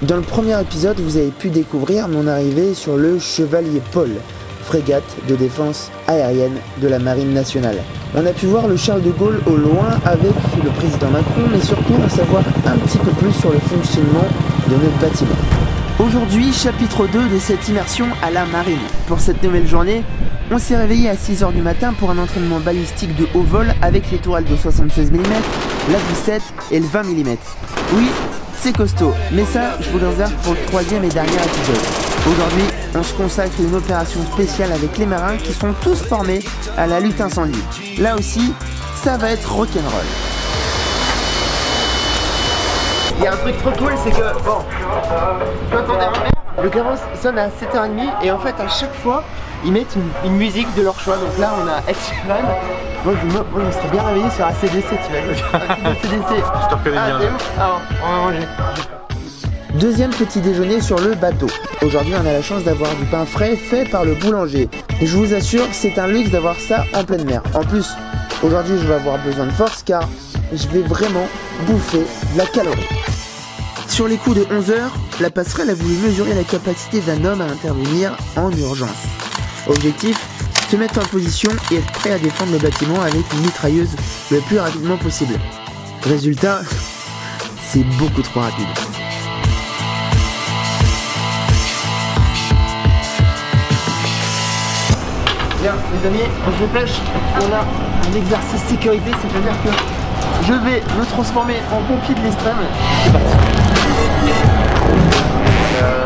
Dans le premier épisode, vous avez pu découvrir mon arrivée sur le Chevalier Paul, frégate de défense aérienne de la Marine nationale. On a pu voir le Charles de Gaulle au loin avec le président Macron, mais surtout en savoir un petit peu plus sur le fonctionnement de notre bâtiment. Aujourd'hui, chapitre 2 de cette immersion à la marine. Pour cette nouvelle journée, on s'est réveillé à 6 h du matin pour un entraînement balistique de haut vol avec les tourelles de 76 mm, la 17 et le 20 mm. Oui, c'est costaud, mais ça, je vous le réserve pour le troisième et dernier épisode. Aujourd'hui, on se consacre à une opération spéciale avec les marins qui sont tous formés à la lutte incendie. Là aussi, ça va être rock'n'roll. Il y a un truc trop cool, c'est que, bon, quand on démarre, le clairon sonne à 7h30 et en fait à chaque fois, ils mettent une musique de leur choix. Donc là, on a Ed Sheeran. Moi, je me serais bien réveillé sur ACDC, tu vois. ACDC. Je te reconnais bien. Ah, on va manger. Deuxième petit déjeuner sur le bateau. Aujourd'hui, on a la chance d'avoir du pain frais fait par le boulanger. Et je vous assure, c'est un luxe d'avoir ça en pleine mer. En plus, aujourd'hui, je vais avoir besoin de force car je vais vraiment bouffer de la calorie. Sur les coups de 11 h, la passerelle a voulu mesurer la capacité d'un homme à intervenir en urgence. Objectif, se mettre en position et être prêt à défendre le bâtiment avec une mitrailleuse le plus rapidement possible. Résultat, c'est beaucoup trop rapide. Bien, les amis, on se dépêche. On a un exercice sécurité, c'est-à-dire que je vais me transformer en pompier de l'extrême. C'est parti.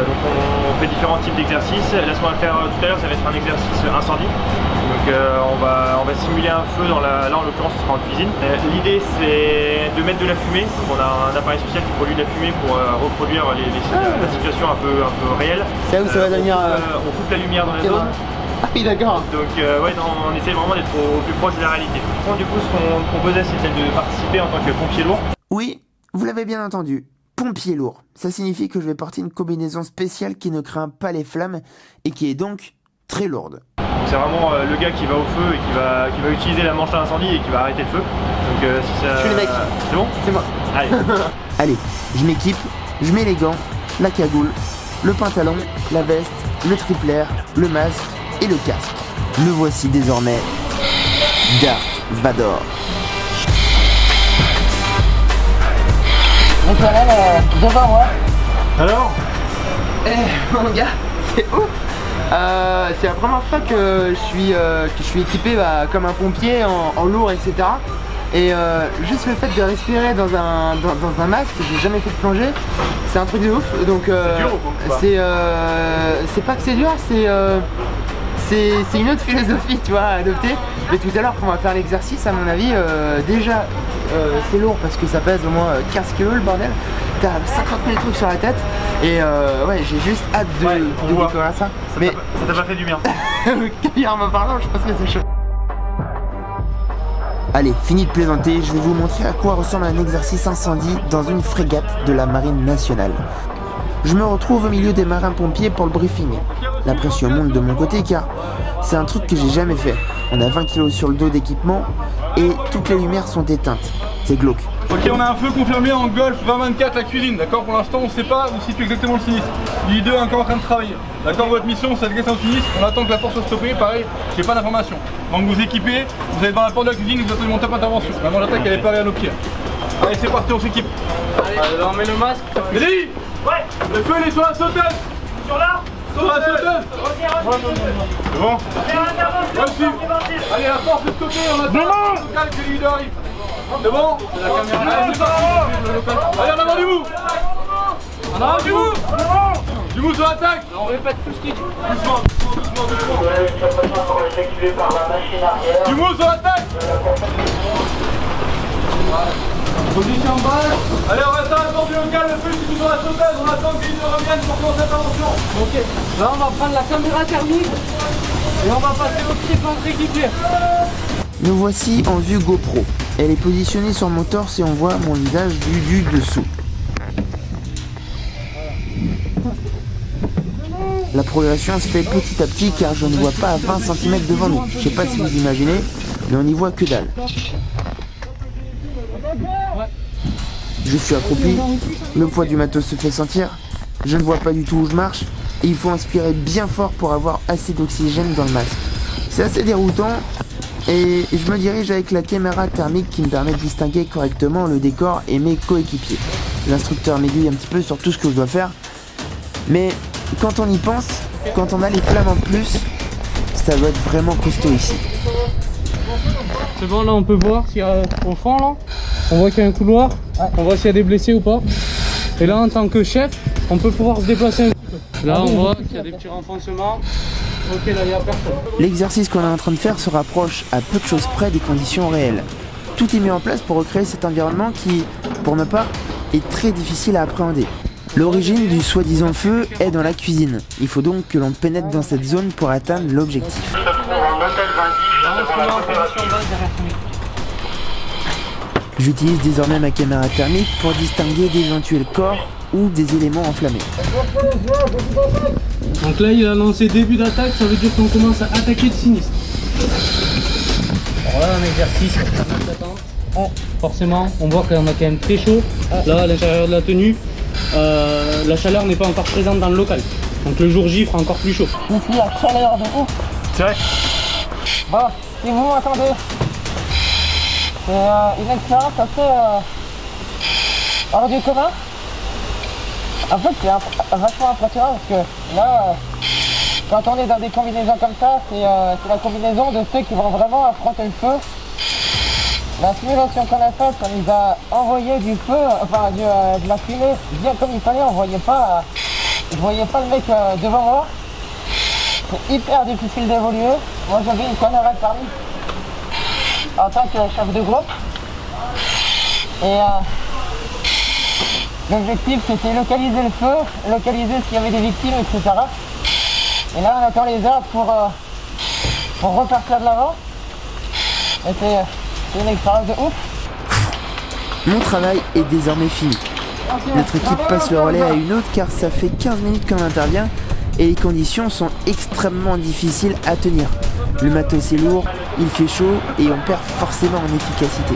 Donc on fait différents types d'exercices. Là, ce qu'on va faire tout à l'heure, ça va être un exercice incendie. Donc on va simuler un feu dans là en l'occurrence ce sera en cuisine. L'idée c'est de mettre de la fumée. Donc, on a un appareil spécial qui produit de la fumée pour reproduire la situation un peu réelle. C'est là où ça va devenir. On coupe la lumière dans la zone. Ah oui, d'accord. Donc ouais, on essaie vraiment d'être au plus proche de la réalité. Du coup, ce qu'on proposait, c'était de participer en tant que pompier lourd. Oui, vous l'avez bien entendu. Pompier lourd. Ça signifie que je vais porter une combinaison spéciale qui ne craint pas les flammes et qui est donc très lourde. C'est vraiment le gars qui va au feu et qui va utiliser la manche à incendie et qui va arrêter le feu. Donc si ça... Je suis le mec. C'est bon? C'est moi. Allez. Allez, je m'équipe, je mets les gants, la cagoule, le pantalon, la veste, le triplaire, le masque et le casque. Me voici désormais Darth Vador. Donc voilà, devant moi. Alors? Mon gars, c'est ouf. C'est la première fois que je suis équipé comme un pompier en lourd, etc. Et juste le fait de respirer dans un masque, j'ai jamais fait de plongée, c'est un truc de ouf. Donc c'est pas que c'est dur, c'est une autre philosophie, tu vois, à adopter. Mais tout à l'heure, quand on va faire l'exercice, à mon avis, déjà c'est lourd parce que ça pèse au moins 15 kg le bordel. T'as 50 000 trucs sur la tête et ouais, j'ai juste hâte de découvrir ça. Mais ça t'a pas fait du bien. Capillairement parlant, je pense que c'est chaud. Allez, fini de plaisanter, je vais vous montrer à quoi ressemble un exercice incendie dans une frégate de la Marine nationale. Je me retrouve au milieu des marins-pompiers pour le briefing. La pression monte de mon côté car c'est un truc que j'ai jamais fait. On a 20 kg sur le dos d'équipement et toutes les lumières sont éteintes. C'est glauque. Ok, on a un feu confirmé en Golf 2024 la cuisine, d'accord? Pour l'instant on sait pas où situe exactement le sinistre. L'I2 est encore en train de travailler. D'accord, votre mission c'est de guetter un sinistre, on attend que la force soit stoppée, pareil, j'ai pas d'informations. Donc vous équipez, vous allez dans la porte de la cuisine, vous attendez mon top intervention. Maintenant l'attaque elle est parée à nos pieds. Allez c'est parti, on s'équipe. Allez, on met le masque. Mehdi! Ouais. Le feu il est sur la sauteuse. Sur là. Sur la sauteuse. C'est bon? Reçu. Allez, la force est stoppée, on attend. Calme que l'I2 arrive. C'est bon? La caméra. Allez, en avant du bout. En avant du bout. Du bout sur l'attaque. On répète tout ce qui dit. Doucement. Du bout sur l'attaque. Position basse. Allez, on reste attendu au calme, le feu est sur la sauteuse. On attend que l'I2 revienne pour commencer l'intervention. Ok, là on va prendre la caméra thermique et on va passer au clip entre équipiers. Nous voici en vue GoPro. Elle est positionnée sur mon torse et on voit mon visage vu du dessous. La progression se fait petit à petit car je ne vois pas à 20 cm devant nous. Je sais pas si vous imaginez, mais on n'y voit que dalle. Je suis accroupi, le poids du matos se fait sentir Je ne vois pas du tout où je marche et il faut inspirer bien fort pour avoir assez d'oxygène dans le masque. C'est assez déroutant et je me dirige avec la caméra thermique qui me permet de distinguer correctement le décor et mes coéquipiers. L'instructeur m'aiguille un petit peu sur tout ce que je dois faire, mais quand on y pense, quand on a les flammes en plus, ça doit être vraiment costaud ici. C'est bon, là on peut voir s'il y a au fond là, on voit qu'il y a un couloir, on voit s'il y a des blessés ou pas. Et là en tant que chef, on peut pouvoir se déplacer un petit peu. Là on voit qu'il y a des petits renfoncements. Ok, là il n'y a personne. L'exercice qu'on est en train de faire se rapproche à peu de choses près des conditions réelles. Tout est mis en place pour recréer cet environnement qui, pour ma part, est très difficile à appréhender. L'origine du soi-disant feu est dans la cuisine. Il faut donc que l'on pénètre dans cette zone pour atteindre l'objectif. J'utilise désormais ma caméra thermique pour distinguer d'éventuels corps ou des éléments enflammés. Donc là il a lancé début d'attaque, ça veut dire qu'on commence à attaquer le sinistre. Alors là un exercice, forcément on voit qu'on a quand même très chaud. Là à l'intérieur de la tenue, la chaleur n'est pas encore présente dans le local. Donc le jour J il fera encore plus chaud. Ici la chaleur de ouf. C'est vrai. Bon, si vous m'entendez, c'est une expérience assez hors du commun. En fait, c'est vachement impressionnant parce que là, quand on est dans des combinaisons comme ça, c'est la combinaison de ceux qui vont vraiment affronter le feu. La simulation qu'on a faite, on nous a envoyé du feu, enfin de la fumée bien comme il fallait, je voyais pas le mec devant moi. C'est hyper difficile d'évoluer. Moi j'avais une caméra thermique en tant que chef de groupe. Et l'objectif c'était localiser le feu, localiser s'il y avait des victimes, etc. Et là on attend les heures pour repartir de l'avant. Et c'est une expérience de ouf. Mon travail est désormais fini. Notre équipe passe le relais à une autre car ça fait 15 minutes qu'on intervient et les conditions sont extrêmement difficiles à tenir. Le matos est lourd, il fait chaud et on perd forcément en efficacité.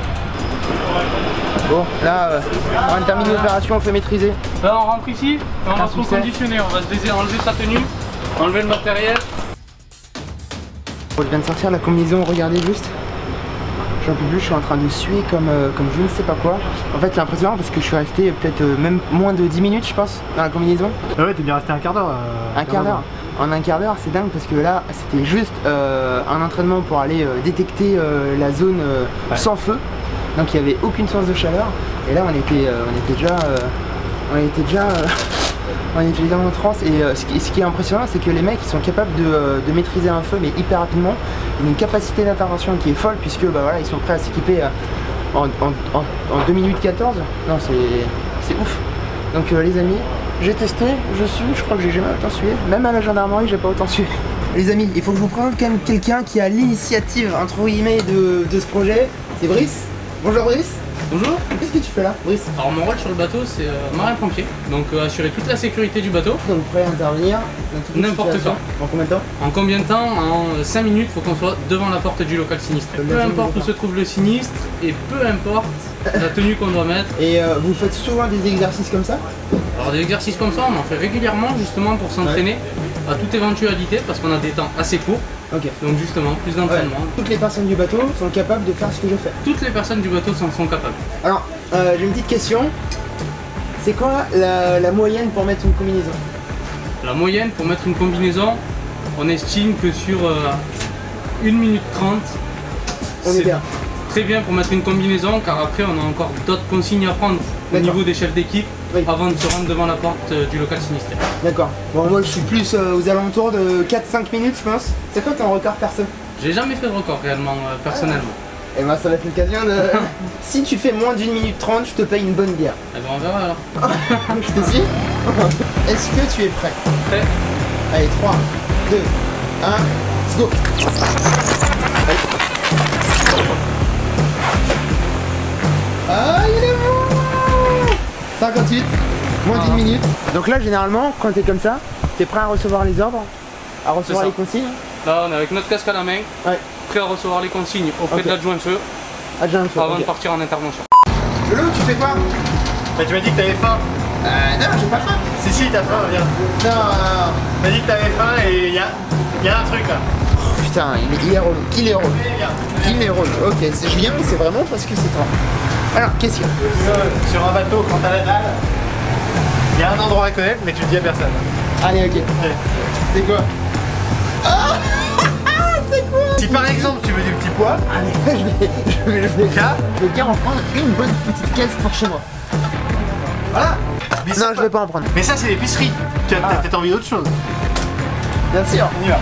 Bon, là, on a terminé l'opération, on fait maîtriser. Là on rentre ici et on va se reconditionner, on va se enlever sa tenue, enlever le matériel. Je viens de sortir la combinaison, regardez juste. J'en peux plus, je suis en train de suer comme je ne sais pas quoi. En fait c'est impressionnant parce que je suis resté peut-être même moins de 10 minutes je pense dans la combinaison. Ah ouais, t'es bien resté un quart d'heure. Un quart d'heure. En un quart d'heure c'est dingue parce que là c'était juste un entraînement pour aller détecter la zone sans feu. Donc il n'y avait aucune source de chaleur. Et là on était déjà en transe. Et ce qui est impressionnant c'est que les mecs ils sont capables de maîtriser un feu mais hyper rapidement. Ils ont une capacité d'intervention qui est folle puisque bah, voilà, ils sont prêts à s'équiper en 2 minutes 14. Non c'est ouf. Donc les amis, j'ai testé, je crois que j'ai jamais autant sué. Même à la gendarmerie j'ai pas autant sué. Les amis, il faut que je vous présente quand même quelqu'un qui a l'initiative entre guillemets de ce projet. C'est Brice. Bonjour Brice. Bonjour. Qu'est-ce que tu fais là, Brice? Alors mon rôle sur le bateau c'est marin-pompier, donc assurer toute la sécurité du bateau. Donc prêt à intervenir dans toute n'importe situation. En combien de temps? En combien de temps? En 5 minutes, il faut qu'on soit devant la porte du local sinistre. Peu importe où se trouve le sinistre et peu importe la tenue qu'on doit mettre. Et vous faites souvent des exercices comme ça? Alors des exercices comme ça, on en fait régulièrement justement pour s'entraîner à toute éventualité parce qu'on a des temps assez courts. Ok. Donc justement, plus d'entraînement. Ouais. Toutes les personnes du bateau sont capables de faire ce que je fais. Toutes les personnes du bateau sont capables. Alors, j'ai une petite question. C'est quoi la moyenne pour mettre une combinaison? La moyenne pour mettre une combinaison, on estime que sur 1 minute 30, on est bien. Très bien pour mettre une combinaison car après on a encore d'autres consignes à prendre au niveau des chefs d'équipe avant de se rendre devant la porte du local sinistre. D'accord. Bon moi je suis plus aux alentours de 4-5 minutes je pense. C'est quoi ton record perso? J'ai jamais fait de record réellement personnellement. Et moi ça va être l'occasion de... Si tu fais moins d'1 minute 30, je te paye une bonne bière. Eh ben on verra alors. Je te suis. Est-ce que tu es prêt? Prêt. Allez 3, 2, 1, let's go. Allez. Ah il est bon. 58, moins d'1 minute. Donc là généralement quand t'es comme ça, t'es prêt à recevoir les ordres, à recevoir les consignes. Là on est avec notre casque à la main, prêt à recevoir les consignes auprès de l'adjoint feu avant de partir en intervention. Lolo, tu fais quoi? Bah tu m'as dit que t'avais faim. Non j'ai pas faim. Si, t'as faim, viens. Non, T'as dit que t'avais faim et y a un truc là. putain, il est relou. Qu'il est relou. Qu'il est relou. Ok, je viens, c'est vraiment parce que c'est toi. Alors, qu'est-ce qu'il y a? Sur un bateau, quand t'as la dalle, il y a un endroit à connaître, mais tu le dis à personne. Allez, ok. C'est quoi? Ah c'est quoi? Si par exemple tu veux du petit pois, Allez, je vais là, bien en prendre une bonne petite caisse pour chez moi. voilà. Mais Non, je vais pas en prendre. Mais ça, c'est l'épicerie. Tu as peut-être envie d'autre chose. Bien sûr. On y va.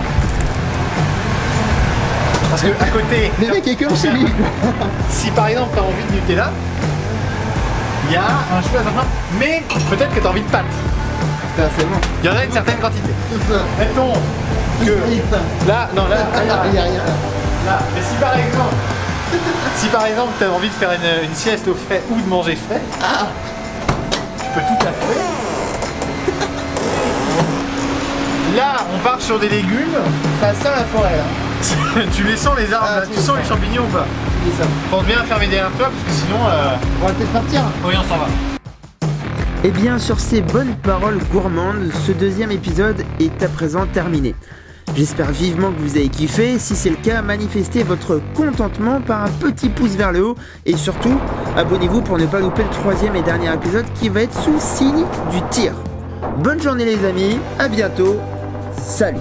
Parce que à côté, Les mecs est comme chez lui. si par exemple tu as envie de Nutella, il y a un choix à faire, mais peut-être que tu as envie de pâtes. Putain, c'est bon. Il y en a une certaine quantité. Mettons que là, non, là, Il y a rien. là. Mais si par exemple tu as envie de faire une sieste au frais ou de manger frais, tu peux tout à fait. Là, on part sur des légumes. Ça sent la forêt là. Tu les sens les arbres, Ah, là, tu sens les champignons ou pas? C'est ça. Pense bien à fermer derrière toi parce que sinon, On va peut-être partir. oui, on s'en va. Et bien sur ces bonnes paroles gourmandes, ce deuxième épisode est à présent terminé. J'espère vivement que vous avez kiffé. Si c'est le cas, manifestez votre contentement par un petit pouce vers le haut. Et surtout, abonnez-vous pour ne pas louper le troisième et dernier épisode qui va être sous le signe du tir. Bonne journée les amis, à bientôt, salut.